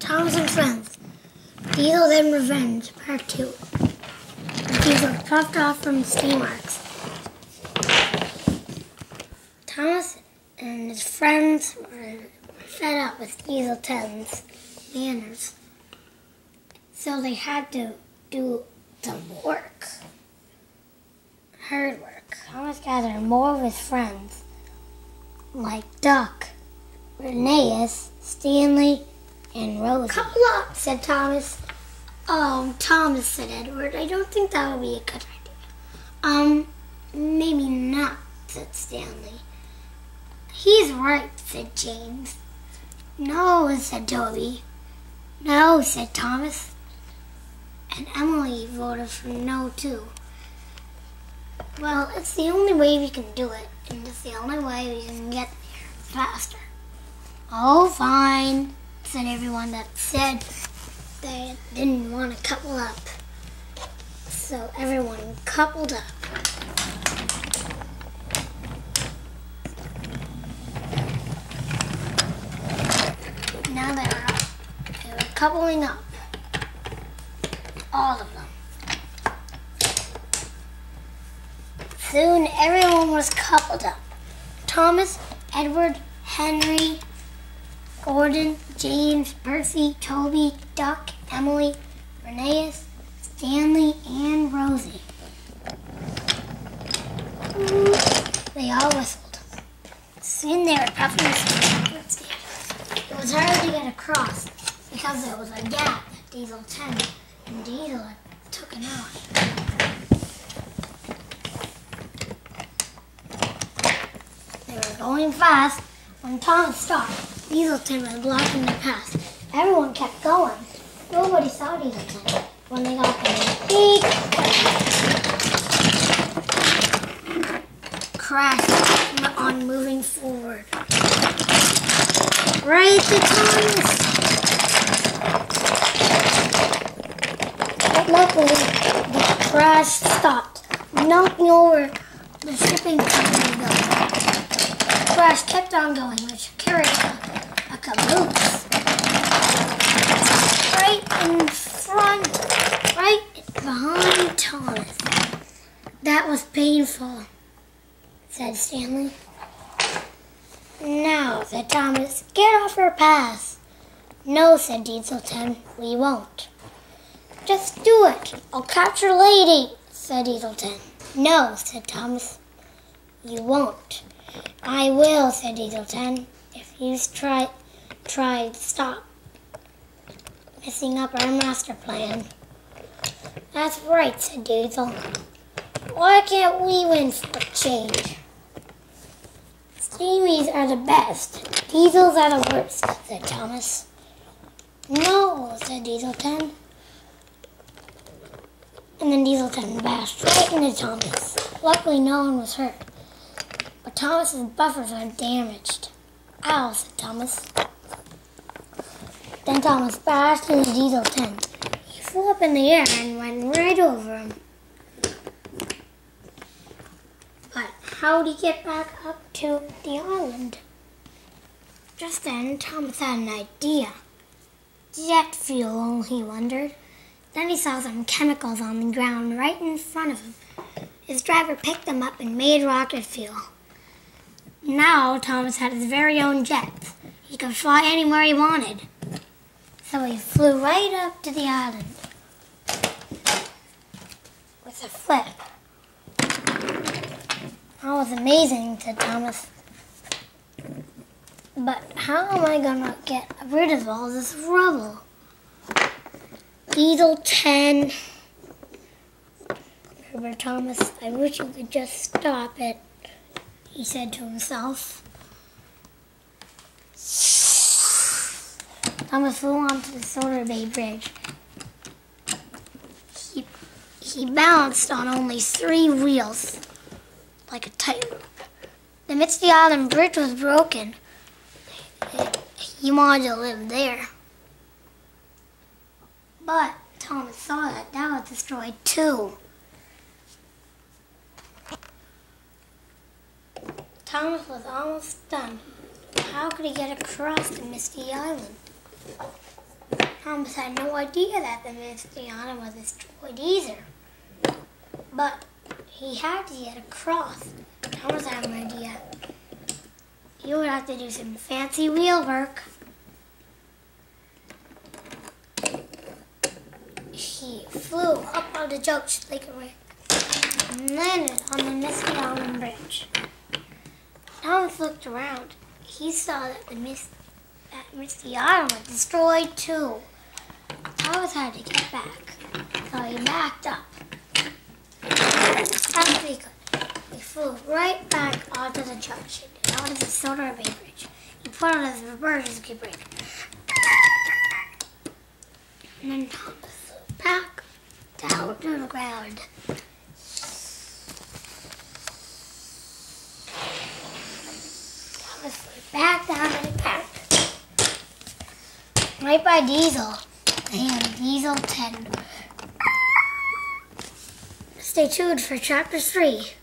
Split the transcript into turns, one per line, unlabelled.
Thomas and Friends, Diesel and Revenge, Part 2. Diesel puffed off from Steamworks. Thomas and his friends were fed up with Diesel 10's manners, so they had to do some work. Hard work. Thomas gathered more of his friends, like Duck, Rheneas, Stanley, and Rosie. Couple up, said Thomas. Oh, Thomas, said Edward. I don't think that would be a good idea. Maybe not, said Stanley. He's right, said James. No, said Toby. No, said Thomas. And Emily voted for no, too. Well, it's the only way we can do it, and it's the only way we can get there faster. Oh, fine, said everyone that said they didn't want to couple up. So everyone coupled up. Now they were coupling up. All of them. Soon everyone was coupled up. Thomas, Edward, Henry, Gordon, James, Percy, Toby, Duck, Emily, Rheneas, Stanley, and Rosie. They all whistled. Soon they were puffing the steam. It was hard to get across because there was a gap at Diesel 10, and Diesel had taken out. They were going fast when Thomas stopped. Diesel 10 was blocking the path. Everyone kept going. Nobody saw Diesel 10 when they got the big crash on moving forward. Right to Thomas. But luckily, the crash stopped, knocking over the shipping company building. The crash kept on going, which carried a caboose right in front, right behind Thomas. That was painful, said Stanley. Now, said Thomas, get off our path. No, said Diesel 10, we won't. Just do it. I'll catch your lady, said Diesel 10. No, said Thomas, you won't. I will, said Diesel 10, if you try to stop messing up our master plan. That's right, said Diesel. Why can't we win for a change? Steamies are the best. Diesels are the worst, said Thomas. No, said Diesel 10. And then Diesel 10 bashed right into Thomas. Luckily, no one was hurt. But Thomas's buffers are damaged. Ow, said Thomas. Then Thomas bashed into Diesel 10. He flew up in the air and went right over him. But how did he get back up to the island? Just then, Thomas had an idea. Jet fuel, he wondered. Then he saw some chemicals on the ground right in front of him. His driver picked them up and made rocket fuel. Now Thomas had his very own jet. He could fly anywhere he wanted. So he flew right up to the island with a flip. That was amazing, said Thomas. But how am I going to get rid of all this rubble? Diesel 10. Remember, Thomas, I wish you could just stop it, he said to himself. Thomas flew onto the Solar Bay Bridge. He balanced on only 3 wheels, like a tightrope. The Misty Island Bridge was broken. He wanted to live there. But Thomas saw that was destroyed too. Thomas was almost done. How could he get across the Misty Island? Thomas had no idea that the Misty Island was destroyed either. But he had to get across. Thomas had an idea. He would have to do some fancy wheel work. He flew up on the Judge Lake Rick and landed on the Misty Island Bridge. Thomas looked around. He saw that Misty Island was destroyed too. Thomas had to get back, so he backed up. As fast as he could, he flew right back onto the junction and onto the Soda Bay Bridge. He put on his emergency brake. And then Thomas flew back down to the ground. Thomas flew back down to the ground. Right by Diesel. And Diesel 10. Stay tuned for Chapter 3.